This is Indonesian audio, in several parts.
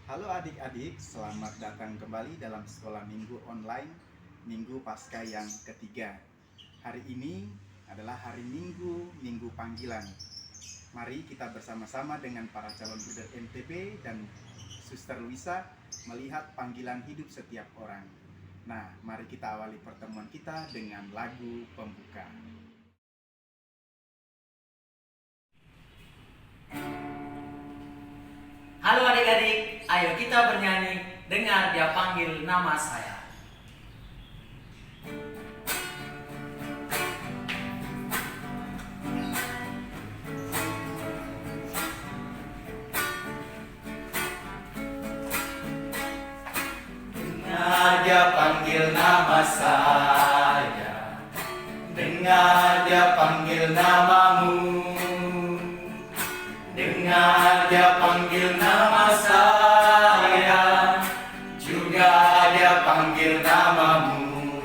Halo adik-adik, selamat datang kembali dalam sekolah minggu online Minggu Pasca yang ketiga. Hari ini adalah hari Minggu, Minggu Panggilan. Mari kita bersama-sama dengan para calon bruder MTB dan Suster Luisa melihat panggilan hidup setiap orang. Nah, mari kita awali pertemuan kita dengan lagu pembuka. Halo adik-adik, ayo kita bernyanyi. Dengar dia panggil nama saya. Dengar dia panggil nama saya. Dengar dia panggil namamu. Dengar dia panggil nama saya, juga dia panggil namamu.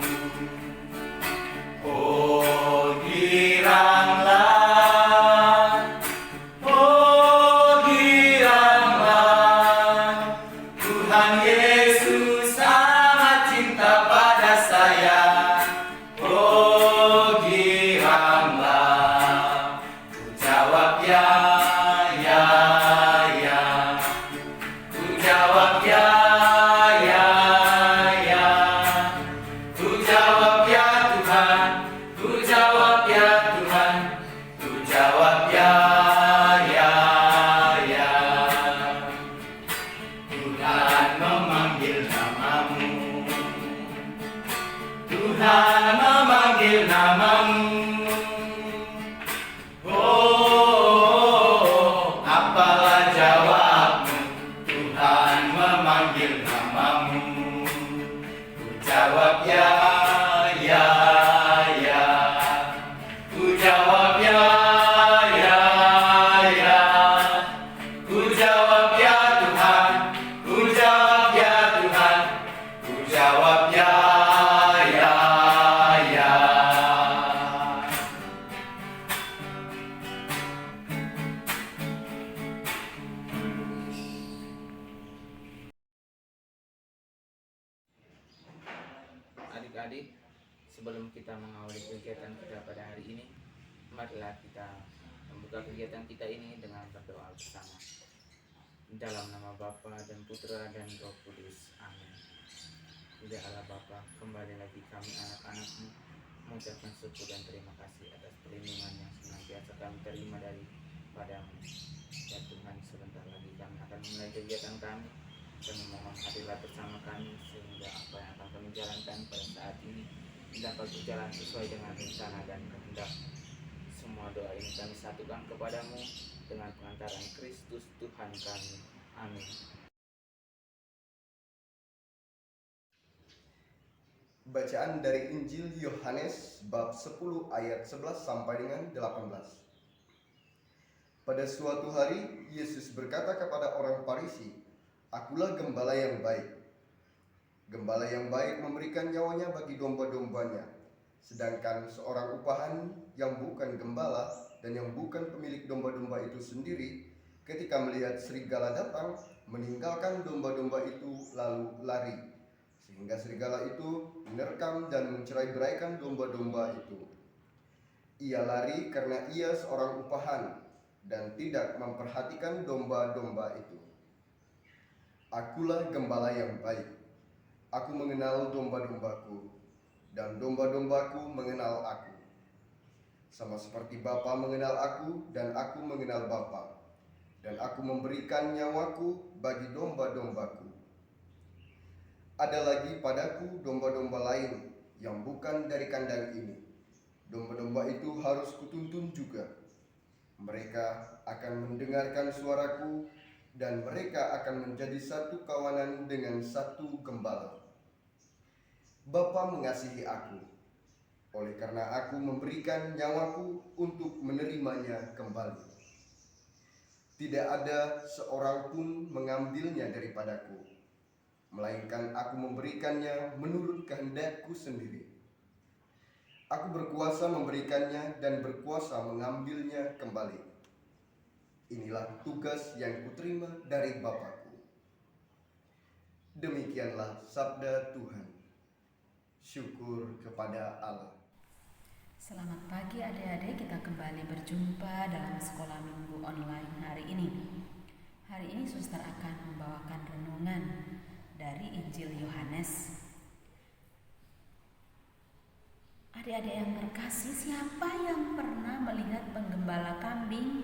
Oh giranglah, oh giranglah, Tuhan Yesus amat cinta pada saya. Oh giranglah, ku jawab ya. Tuhan memanggil namamu. Oh, apalah jawabmu? Tuhan memanggil namamu. Ku jawab ya, ya, ya. Ku jawab ya, ya, ya. Ku jawab ya Tuhan. Ku jawab ya Tuhan. Ku jawab ya. Adik-adik, sebelum kita mengawali kegiatan kita pada hari ini, marilah kita membuka kegiatan kita ini dengan berdoa bersama. Dalam nama Bapa dan Putra dan Roh Kudus. Amin. Ya Allah Bapa, kembali lagi kami anak-anak-Mu mengucapkan syukur dan terima kasih atas perlindungan yang senantiasa kami terima daripada-Mu. Ya Tuhan, sebentar lagi kami akan mulai kegiatan kami. Kami mohon hadirlah bersama kami sehingga apa yang akan kami jalankan pada saat ini dapat berjalan sesuai dengan rencana dan kehendak. Semua doa ini kami satukan kepadamu dengan pengantaran Kristus Tuhan kami. Amin. Bacaan dari Injil Yohanes bab 10 ayat 11 sampai dengan 18. Pada suatu hari Yesus berkata kepada orang Farisi, "Akulah gembala yang baik. Gembala yang baik memberikan nyawanya bagi domba-dombanya. Sedangkan seorang upahan yang bukan gembala dan yang bukan pemilik domba-domba itu sendiri, ketika melihat serigala datang, meninggalkan domba-domba itu lalu lari. Sehingga serigala itu menerkam dan mencerai-beraikan domba-domba itu. Ia lari karena ia seorang upahan dan tidak memperhatikan domba-domba itu. Akulah gembala yang baik. Aku mengenal domba-dombaku, dan domba-dombaku mengenal aku. Sama seperti Bapa mengenal aku, dan aku mengenal Bapa, dan aku memberikan nyawaku bagi domba-dombaku. Ada lagi padaku domba-domba lain yang bukan dari kandang ini. Domba-domba itu harus kutuntun juga. Mereka akan mendengarkan suaraku, dan mereka akan menjadi satu kawanan dengan satu gembala. Bapa mengasihi aku, oleh karena aku memberikan nyawaku untuk menerimanya kembali. Tidak ada seorang pun mengambilnya daripadaku, melainkan aku memberikannya menurut kehendakku sendiri. Aku berkuasa memberikannya dan berkuasa mengambilnya kembali. Inilah tugas yang kuterima dari Bapa-Ku. Demikianlah sabda Tuhan. Syukur kepada Allah. Selamat pagi adik-adik, kita kembali berjumpa dalam sekolah minggu online hari ini. Hari ini suster akan membawakan renungan dari Injil Yohanes. Adik-adik yang terkasih, siapa yang pernah melihat penggembala kambing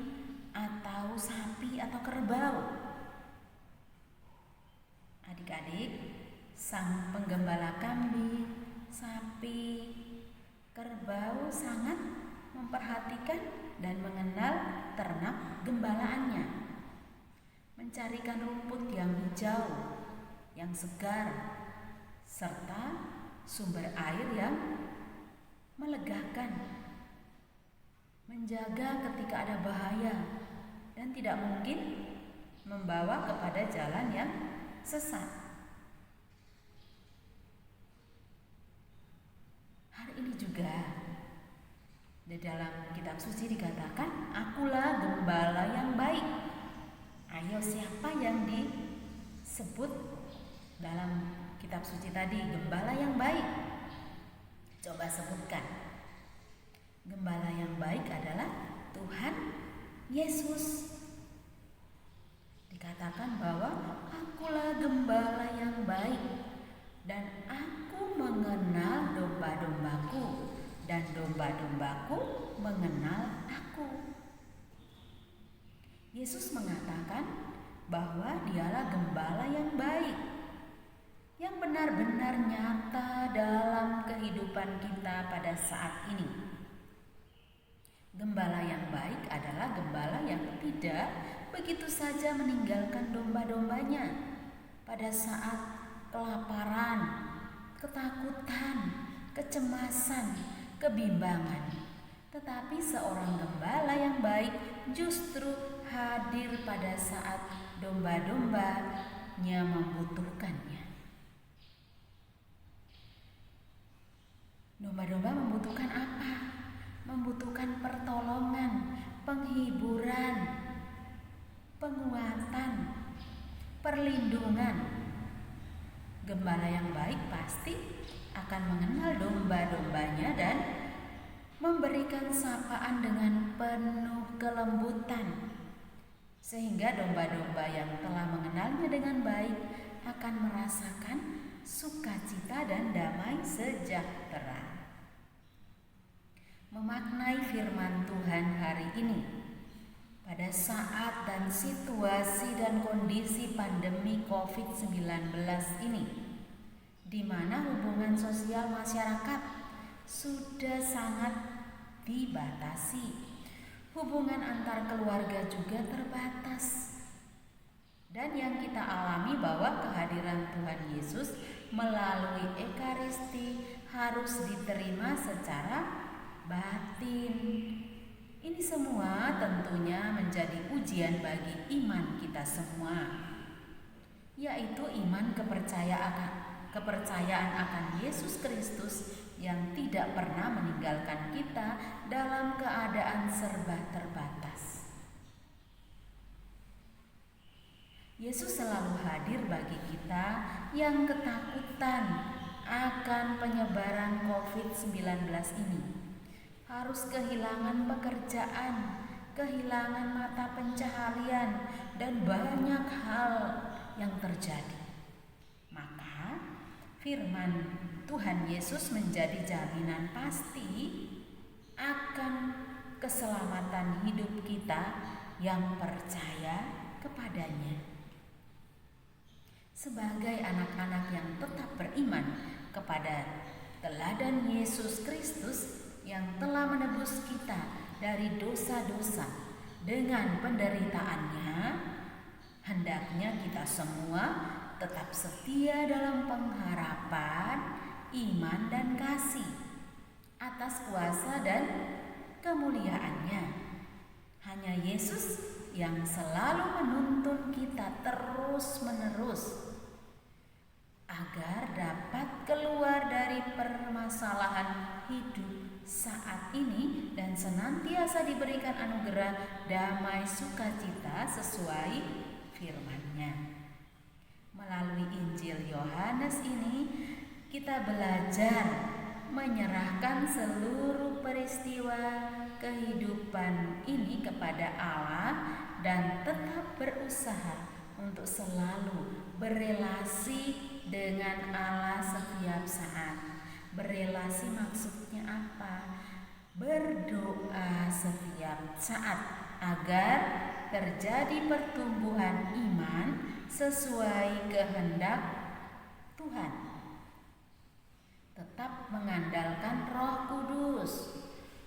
atau sapi atau kerbau? Adik-adik, sang penggembala kambing, sapi, kerbau sangat memperhatikan dan mengenal ternak gembalaannya, mencarikan rumput yang hijau, yang segar, serta sumber air yang melegakan, menjaga ketika ada bahaya dan tidak mungkin membawa kepada jalan yang sesat. Hari ini juga di dalam kitab suci dikatakan, akulah gembala yang baik. Ayo, siapa yang disebut dalam kitab suci tadi gembala yang baik? Coba sebutkan. Gembala yang baik adalah Tuhan Yesus. Dikatakan bahwa akulah gembala yang baik dan aku mengenal domba-dombaku dan domba-dombaku mengenal aku. Yesus mengatakan bahwa dialah gembala yang baik, yang benar-benar nyata dalam kehidupan kita pada saat ini. Gembala yang baik adalah gembala yang tidak begitu saja meninggalkan domba-dombanya pada saat kelaparan, ketakutan, kecemasan, kebimbangan. Tetapi seorang gembala yang baik justru hadir pada saat domba-dombanya membutuhkannya. Domba-domba membutuhkan apa? Membutuhkan pertolongan, penghiburan, penguatan, perlindungan. Gembala yang baik pasti akan mengenal domba-dombanya dan memberikan sapaan dengan penuh kelembutan, sehingga domba-domba yang telah mengenalnya dengan baik akan merasakan sukacita dan damai sejahtera. Memaknai firman Tuhan hari ini pada saat dan situasi dan kondisi pandemi COVID-19 ini, di mana hubungan sosial masyarakat sudah sangat dibatasi, hubungan antar keluarga juga terbatas, dan yang kita alami bahwa kehadiran Tuhan Yesus melalui Ekaristi harus diterima secara batin. Ini semua tentunya menjadi ujian bagi iman kita semua, yaitu iman kepercayaan akan Yesus Kristus yang tidak pernah meninggalkan kita dalam keadaan serba terbatas. Yesus selalu hadir bagi kita yang ketakutan akan penyebaran COVID-19 ini, harus kehilangan pekerjaan, kehilangan mata pencaharian, dan banyak hal yang terjadi. Maka firman Tuhan Yesus menjadi jaminan pasti akan keselamatan hidup kita yang percaya kepadanya. Sebagai anak-anak yang tetap beriman kepada teladan Yesus Kristus yang telah menebus kita dari dosa-dosa dengan penderitaannya, hendaknya kita semua tetap setia dalam pengharapan, iman dan kasih atas kuasa dan kemuliaannya. Hanya Yesus yang selalu menuntun kita terus-menerus agar dapat keluar dari permasalahan hidup saat ini dan senantiasa diberikan anugerah damai sukacita sesuai firman-Nya. Melalui Injil Yohanes ini, kita belajar menyerahkan seluruh peristiwa kehidupan ini kepada Allah dan tetap berusaha untuk selalu berelasi dengan Allah setiap saat. Berelasi maksudnya apa? Berdoa setiap saat agar terjadi pertumbuhan iman sesuai kehendak Tuhan. Tetap mengandalkan Roh Kudus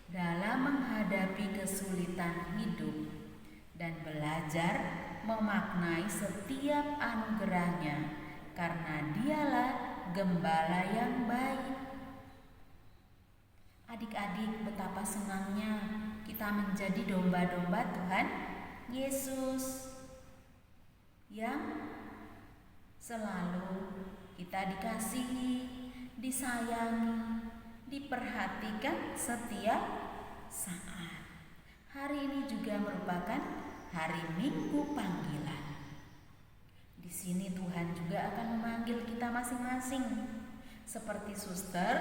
dalam menghadapi kesulitan hidup dan belajar memaknai setiap anugerahnya, karena Dialah Gembala yang baik. Adik-adik, betapa senangnya kita menjadi domba-domba Tuhan Yesus yang selalu kita dikasihi, disayangi, diperhatikan setiap saat. Hari ini juga merupakan hari Minggu Panggilan. Di sini Tuhan juga akan memanggil kita masing-masing, seperti suster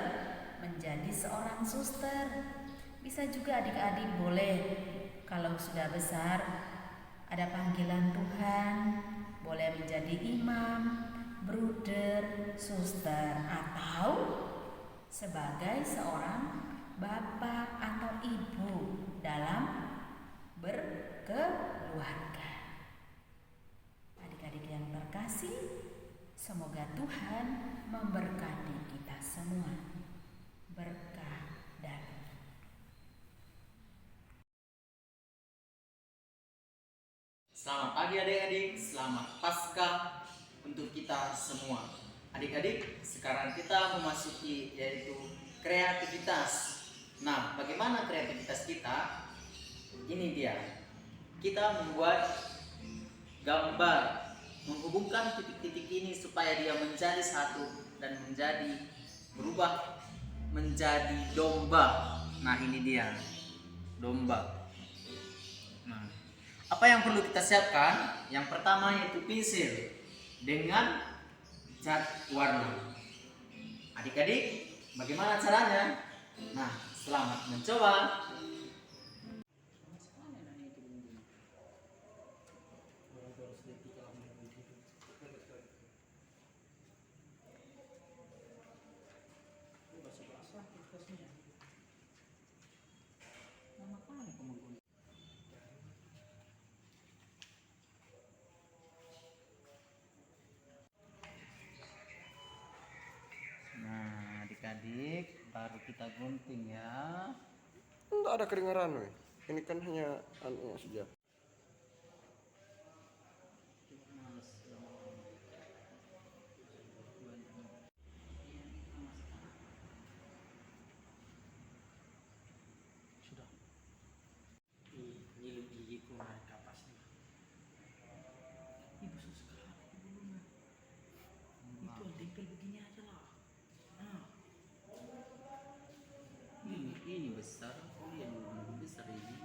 menjadi seorang suster. Bisa juga adik-adik boleh, kalau sudah besar ada panggilan Tuhan, boleh menjadi imam, bruder, suster, atau sebagai seorang bapak atau ibu dalam berkeluarga. Adik-adik yang terkasih, semoga Tuhan memberkati kita semua. Berkah dari Selamat pagi adik-adik, selamat Paskah untuk kita semua. Adik-adik, sekarang kita memasuki yaitu kreativitas. Nah, bagaimana kreativitas kita? Ini dia. Kita membuat gambar, menghubungkan titik-titik ini supaya dia menjadi satu dan berubah menjadi domba. Nah, ini dia domba. Nah, apa yang perlu kita siapkan? Yang pertama yaitu pensil dengan cat warna. Adik-adik, bagaimana caranya? Nah, selamat mencoba. Nah, adik-adik, baru kita gunting ya. Enggak ada kedengaran, weh. Ini kan hanya anunya saja. Nyilu gigiku naik kapasnya. Ibu sekarang bulunya. Itu tempel begini aja lah. Nah. Ini besar, yang besar ini.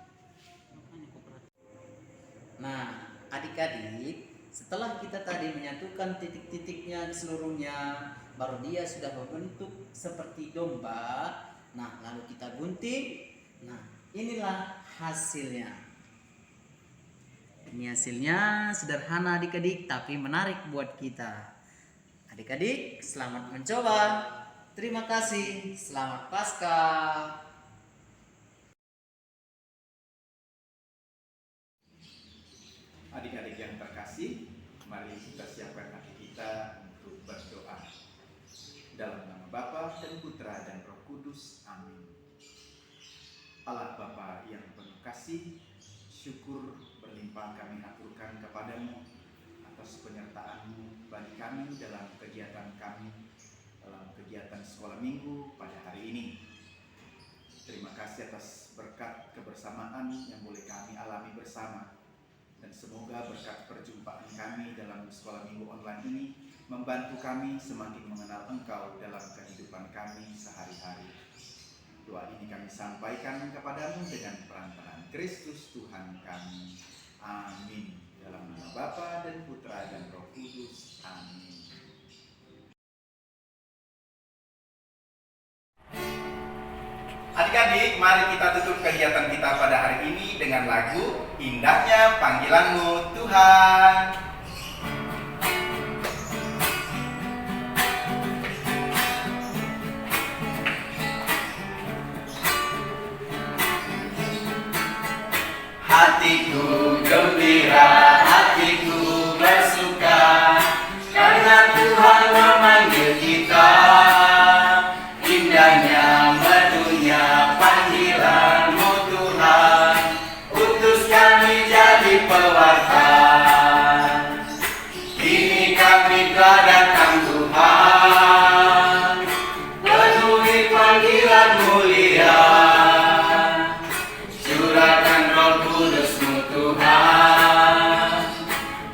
Makanya kau perhatikan. Nah, adik-adik, setelah kita tadi menyatukan titik-titiknya seluruhnya, baru dia sudah membentuk seperti domba. Nah, lalu kita gunting. Nah, inilah hasilnya. Ini hasilnya sederhana adik-adik, tapi menarik buat kita. Adik-adik, selamat mencoba. Terima kasih. Selamat Paskah. Adik-adik yang terkasih, mari kita siapkan hati kita untuk berdoa. Dalam nama Bapa dan Putra dan Roh Kudus, amin. Allah Bapa yang penuh kasih, syukur berlimpah kami aturkan kepadamu atas penyertaan-Mu bagi kami dalam kegiatan sekolah minggu pada hari ini. Terima kasih atas berkat kebersamaan yang boleh kami alami bersama. Dan semoga berkat perjumpaan kami dalam sekolah minggu online ini membantu kami semakin mengenal Engkau dalam kehidupan kami sehari-hari. Doa ini kami sampaikan kepadamu dengan perantaraan Kristus Tuhan kami. Amin. Dalam nama Bapa dan Putra dan Roh Kudus. Amin. Adik-adik, mari kita tutup kegiatan kita pada hari ini dengan lagu Indahnya Panggilanmu Tuhan. Hatiku gembira, hatiku bersuka, karena Tuhan memanggil kita. Indahnya merdunya panggilan-Mu Tuhan, utus kami jadi pewarta. Kini kami telah datang Tuhan, penuhi panggilan mulia. Curahkan Roh Kudus-Mu Tuhan,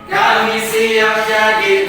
kami siap jadi